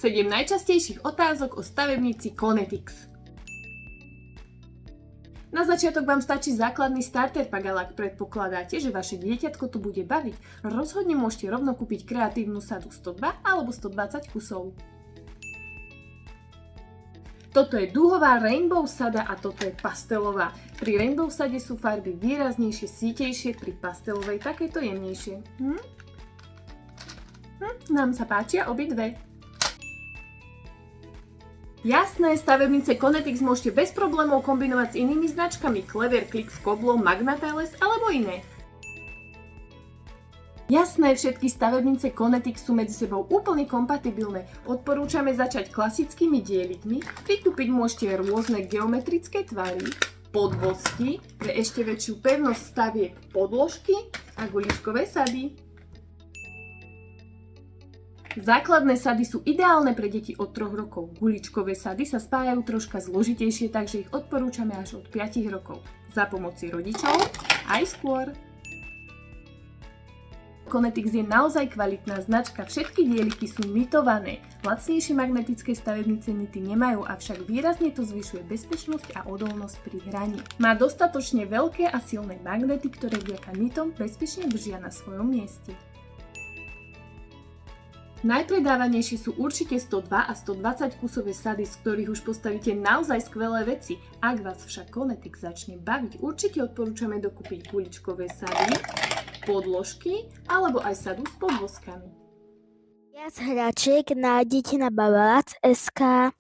7 najčastejších otázok o stavebnici Konetix. Na začiatok vám stačí základný starter pak, ale ak predpokladáte, že vaše dieťatko tu bude baviť, rozhodne môžete rovno kúpiť kreatívnu sadu 102 alebo 120 kusov. Toto je duhová Rainbow sada a toto je pastelová. Pri Rainbow sade sú farby výraznejšie, sítejšie, pri pastelovej takéto jemnejšie. Nám sa páčia obidve. Jasné, stavebnice Konetix môžete bez problémov kombinovať s inými značkami Clever, Clicks, Koblo, Magnatiles alebo iné. Jasné, všetky stavebnice Konetix sú medzi sebou úplne kompatibilné. Odporúčame začať klasickými dielikmi. Prikúpiť môžete rôzne geometrické tvary, podvozky, pre ešte väčšiu pevnosť stavieb podložky a guličkové sady. Základné sady sú ideálne pre deti od 3 rokov. Guličkové sady sa spájajú troška zložitejšie, takže ich odporúčame až od 5 rokov. Za pomoci rodičov aj skôr. Konetix je naozaj kvalitná značka, všetky dieliky sú nitované. Lacnejšie magnetické stavebnice nity nemajú, avšak výrazne to zvyšuje bezpečnosť a odolnosť pri hraní. Má dostatočne veľké a silné magnety, ktoré vďaka nitom bezpečne držia na svojom mieste. Najpredávanejšie sú určite 102 a 120 kusové sady, z ktorých už postavíte naozaj skvelé veci. Ak vás však Konetix začne baviť, určite odporúčame dokúpiť guličkové sady, podložky alebo aj sadu s podvozkami. Viac hračiek nájdete na Babalac.sk.